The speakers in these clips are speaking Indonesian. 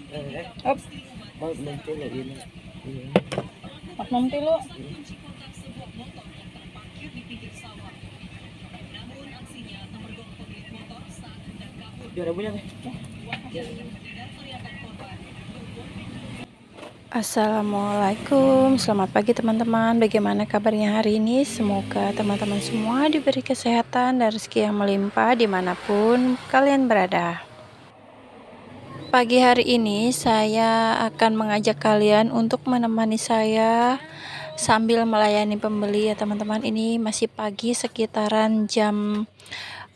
Up, Mag nagtulo yun. Iya. maknum tilo. Juara punya kan? Assalamualaikum, selamat pagi teman-teman. Bagaimana kabarnya hari ini? Semoga teman-teman semua diberi kesehatan dan rezeki yang melimpah dimanapun kalian berada. Pagi hari ini saya akan mengajak kalian untuk menemani saya sambil melayani pembeli ya teman-teman. Ini masih pagi sekitaran jam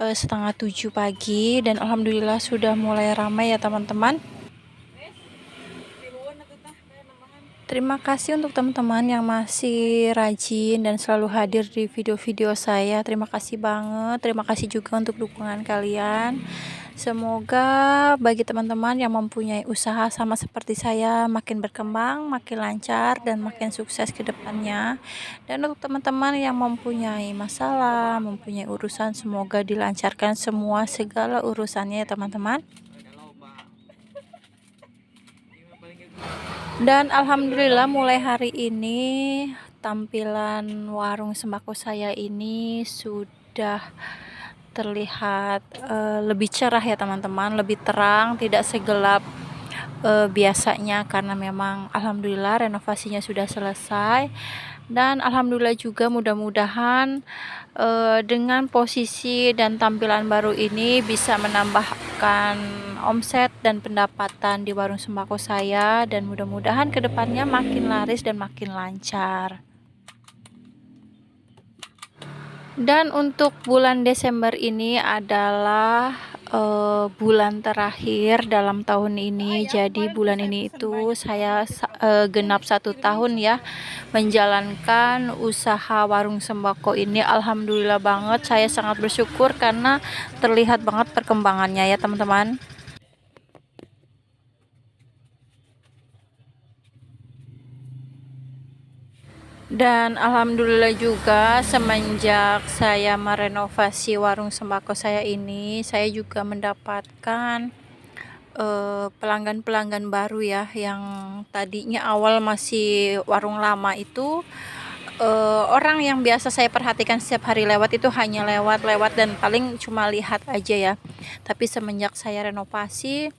setengah 7 pagi dan alhamdulillah sudah mulai ramai ya teman-teman. Terima kasih untuk teman-teman yang masih rajin dan selalu hadir di video-video saya. Terima kasih banget. Terima kasih juga untuk dukungan kalian. Semoga bagi teman-teman yang mempunyai usaha sama seperti saya makin berkembang, makin lancar dan makin sukses ke depannya. Dan untuk teman-teman yang mempunyai masalah, mempunyai urusan, semoga dilancarkan semua segala urusannya ya teman-teman. Dan alhamdulillah mulai hari ini tampilan warung sembako saya ini sudah terlihat lebih cerah ya teman-teman, lebih terang, tidak segelap biasanya karena memang alhamdulillah renovasinya sudah selesai. Dan alhamdulillah juga mudah-mudahan dengan posisi dan tampilan baru ini bisa menambahkan omset dan pendapatan di warung sembako saya, dan mudah-mudahan kedepannya makin laris dan makin lancar. Dan untuk bulan Desember ini adalah bulan terakhir dalam tahun ini. Jadi bulan ini itu saya genap 1 tahun ya menjalankan usaha warung sembako ini. Alhamdulillah banget, saya sangat bersyukur karena terlihat banget perkembangannya ya teman-teman. Dan alhamdulillah juga semenjak saya merenovasi warung sembako saya ini, saya juga mendapatkan pelanggan-pelanggan baru ya, yang tadinya awal masih warung lama itu orang yang biasa saya perhatikan setiap hari lewat itu hanya lewat-lewat dan paling cuma lihat aja ya. Tapi semenjak saya renovasi,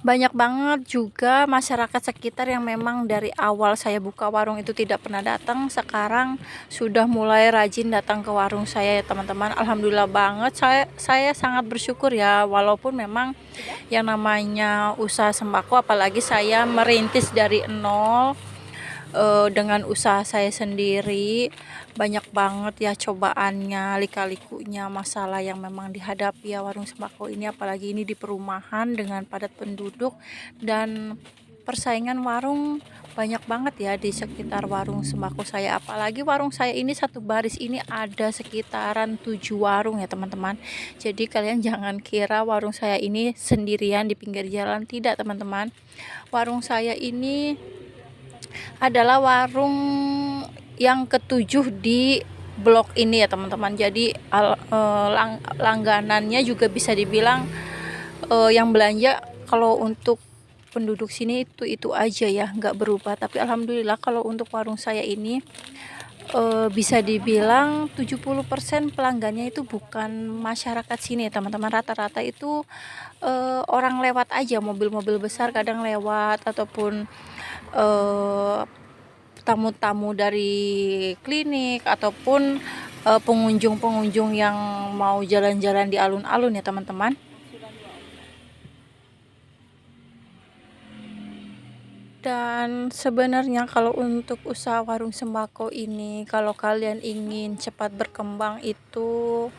banyak banget juga masyarakat sekitar yang memang dari awal saya buka warung itu tidak pernah datang, sekarang sudah mulai rajin datang ke warung saya ya teman-teman. Alhamdulillah banget, saya sangat bersyukur ya, walaupun memang yang namanya usaha sembako, apalagi saya merintis dari nol dengan usaha saya sendiri, banyak banget ya cobaannya, lika-likunya, masalah yang memang dihadapi ya warung sembako ini, apalagi ini di perumahan dengan padat penduduk dan persaingan warung banyak banget ya di sekitar warung sembako saya. Apalagi warung saya ini satu baris ini ada sekitaran 7 warung ya teman-teman. Jadi kalian jangan kira warung saya ini sendirian di pinggir jalan, tidak teman-teman. Warung saya ini adalah warung yang ketujuh di blok ini ya teman-teman. Jadi langganannya juga bisa dibilang yang belanja kalau untuk penduduk sini itu aja ya, nggak berubah. Tapi alhamdulillah kalau untuk warung saya ini bisa dibilang 70% pelanggannya itu bukan masyarakat sini teman-teman. Rata-rata itu orang lewat aja, mobil-mobil besar kadang lewat, ataupun tamu-tamu dari klinik, ataupun pengunjung-pengunjung yang mau jalan-jalan di alun-alun ya teman-teman. Dan sebenarnya kalau untuk usaha warung sembako ini, kalau kalian ingin cepat berkembang itu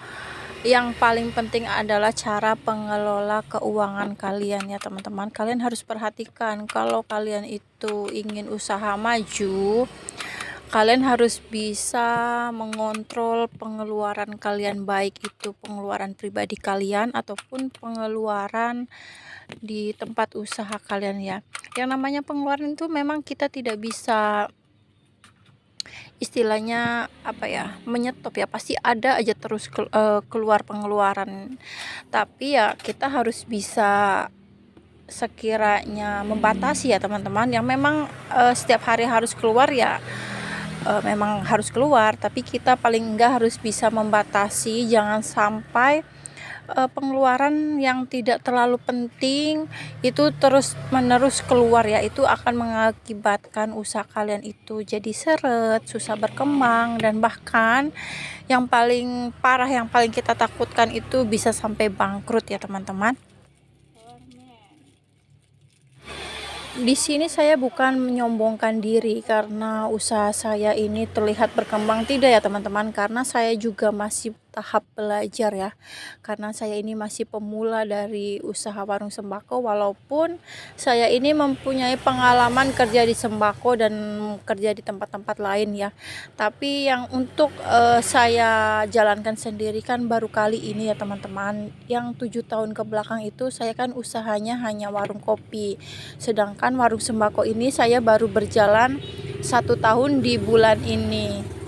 yang paling penting adalah cara pengelola keuangan kalian ya teman-teman. Kalian harus perhatikan, kalau kalian itu ingin usaha maju, kalian harus bisa mengontrol pengeluaran kalian, baik itu pengeluaran pribadi kalian ataupun pengeluaran di tempat usaha kalian ya. Yang namanya pengeluaran itu memang kita tidak bisa istilahnya apa ya, menyetop ya, pasti ada aja terus keluar pengeluaran. Tapi ya kita harus bisa sekiranya membatasi ya teman-teman, yang memang setiap hari harus keluar ya memang harus keluar, tapi kita paling enggak harus bisa membatasi, jangan sampai pengeluaran yang tidak terlalu penting itu terus menerus keluar ya, itu akan mengakibatkan usaha kalian itu jadi seret, susah berkembang, dan bahkan yang paling parah, yang paling kita takutkan itu bisa sampai bangkrut ya teman-teman. Di sini saya bukan menyombongkan diri karena usaha saya ini terlihat berkembang, tidak ya teman-teman, karena saya juga masih tahap belajar ya, karena saya ini masih pemula dari usaha warung sembako, walaupun saya ini mempunyai pengalaman kerja di sembako dan kerja di tempat-tempat lain ya, tapi yang untuk saya jalankan sendiri kan baru kali ini ya teman-teman. Yang 7 tahun ke belakang itu saya kan usahanya hanya warung kopi, sedangkan warung sembako ini saya baru berjalan 1 tahun di bulan ini.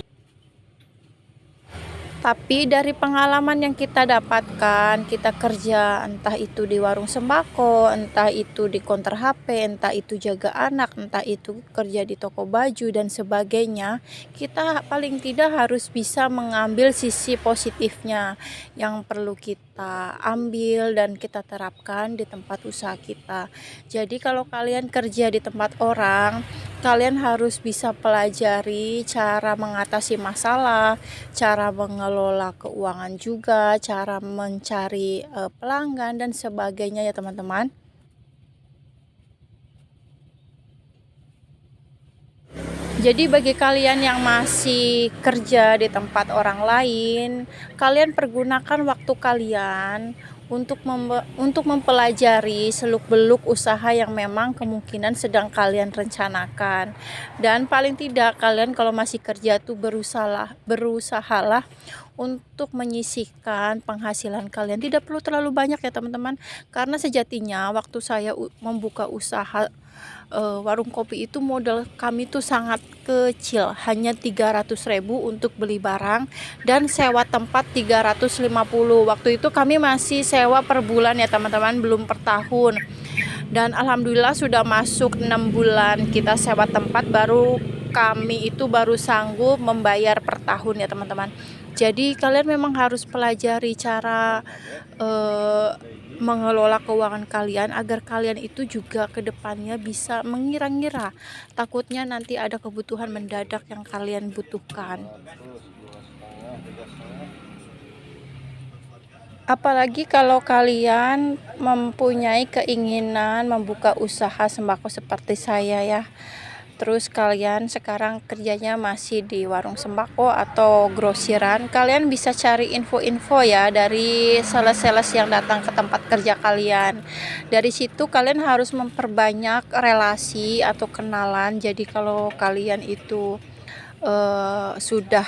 Tapi dari pengalaman yang kita dapatkan, kita kerja entah itu di warung sembako, entah itu di konter HP, entah itu jaga anak, entah itu kerja di toko baju dan sebagainya, kita paling tidak harus bisa mengambil sisi positifnya yang perlu kita ambil dan kita terapkan di tempat usaha kita. Jadi kalau kalian kerja di tempat orang, kalian harus bisa pelajari cara mengatasi masalah, cara mengelola keuangan juga, cara mencari pelanggan dan sebagainya ya teman-teman. Jadi bagi kalian yang masih kerja di tempat orang lain, kalian pergunakan waktu kalian untuk mempelajari seluk-beluk usaha yang memang kemungkinan sedang kalian rencanakan. Dan paling tidak kalian kalau masih kerja tuh berusahalah untuk menyisihkan penghasilan kalian. Tidak perlu terlalu banyak ya teman-teman, karena sejatinya waktu saya membuka usaha warung kopi itu modal kami tuh sangat kecil, hanya 300.000 untuk beli barang dan sewa tempat 350. Waktu itu kami masih sewa per bulan ya teman-teman, belum per tahun. Dan alhamdulillah sudah masuk 6 bulan kita sewa tempat, baru kami itu baru sanggup membayar per tahun ya teman-teman. Jadi kalian memang harus pelajari cara mengelola keuangan kalian agar kalian itu juga kedepannya bisa mengira-ngira, takutnya nanti ada kebutuhan mendadak yang kalian butuhkan. Apalagi kalau kalian mempunyai keinginan membuka usaha sembako seperti saya ya. Terus kalian sekarang kerjanya masih di warung sembako atau grosiran, kalian bisa cari info-info ya dari sales-sales yang datang ke tempat kerja kalian. Dari situ kalian harus memperbanyak relasi atau kenalan. Jadi kalau kalian itu sudah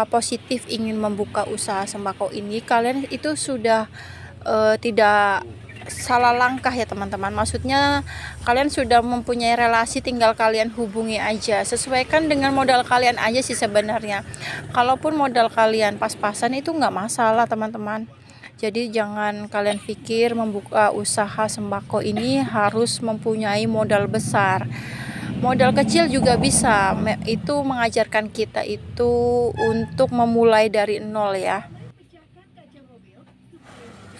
positif ingin membuka usaha sembako ini, kalian itu sudah tidak salah langkah ya teman-teman. Maksudnya kalian sudah mempunyai relasi, tinggal kalian hubungi aja, sesuaikan dengan modal kalian aja sih sebenarnya. Kalaupun modal kalian pas-pasan itu nggak masalah teman-teman. Jadi jangan kalian pikir membuka usaha sembako ini harus mempunyai modal besar. Modal kecil juga bisa, itu mengajarkan kita itu untuk memulai dari nol ya.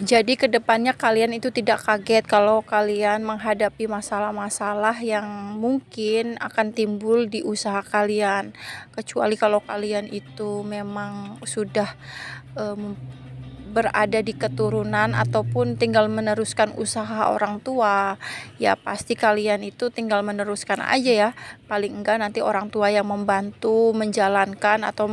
Jadi kedepannya kalian itu tidak kaget kalau kalian menghadapi masalah-masalah yang mungkin akan timbul di usaha kalian. Kecuali kalau kalian itu memang sudah berada di keturunan ataupun tinggal meneruskan usaha orang tua, ya pasti kalian itu tinggal meneruskan aja ya. Paling enggak nanti orang tua yang membantu menjalankan atau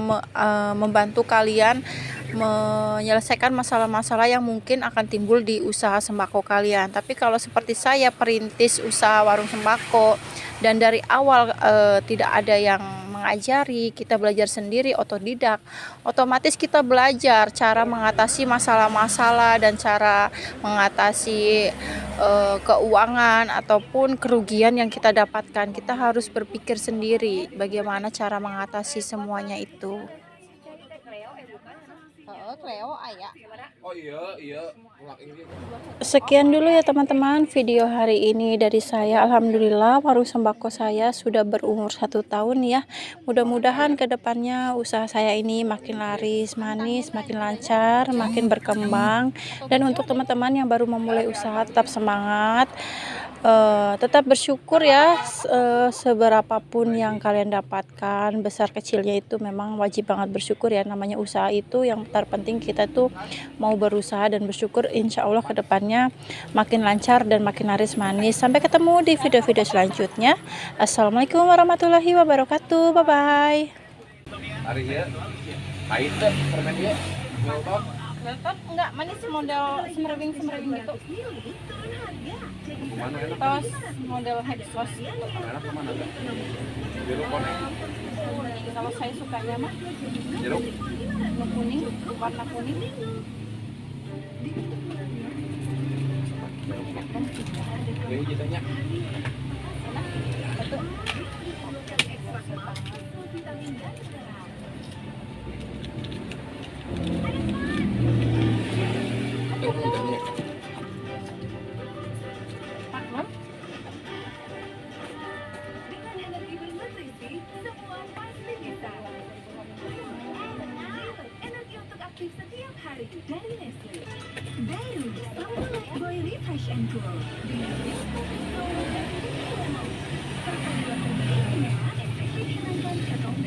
membantu kalian menyelesaikan masalah-masalah yang mungkin akan timbul di usaha sembako kalian. Tapi kalau seperti saya perintis usaha warung sembako dan dari awal tidak ada yang mengajari, kita belajar sendiri otodidak, otomatis kita belajar cara mengatasi masalah-masalah dan cara mengatasi keuangan ataupun kerugian yang kita dapatkan. Kita harus berpikir sendiri bagaimana cara mengatasi semuanya itu. Cleo ayah. Oh iya. Sekian dulu ya teman-teman video hari ini dari saya. Alhamdulillah warung sembako saya sudah berumur 1 tahun ya. Mudah-mudahan kedepannya usaha saya ini makin laris, manis, makin lancar, makin berkembang. Dan untuk teman-teman yang baru memulai usaha tetap semangat. Tetap bersyukur ya, seberapapun yang kalian dapatkan, besar kecilnya itu memang wajib banget bersyukur ya. Namanya usaha itu yang terpenting kita tuh mau berusaha dan bersyukur, insya Allah kedepannya makin lancar dan makin laris manis. Sampai ketemu di video-video selanjutnya. Assalamualaikum warahmatullahi wabarakatuh. Bye bye. Hari ya. Pahit deh permen dia. Welcome. Welcome enggak manis model semerbing gitu. Mana enak? Tos model head sauce gitu. Enak kemana enggak? Jeruk konek. Kalau saya sukanya mah Jeruk. kuning, warna kuning. Ini jadinya. Tuh jadinya. Maklum. Dengan energi bernutrisi, semua pasti bisa. Energi untuk aktif setiap hari dari Nestle. Baru Summer Lifebuoy Refresh and Cool dengan Nestle Cool dan Perpaduan terbaiknya, efektif menangkan kantong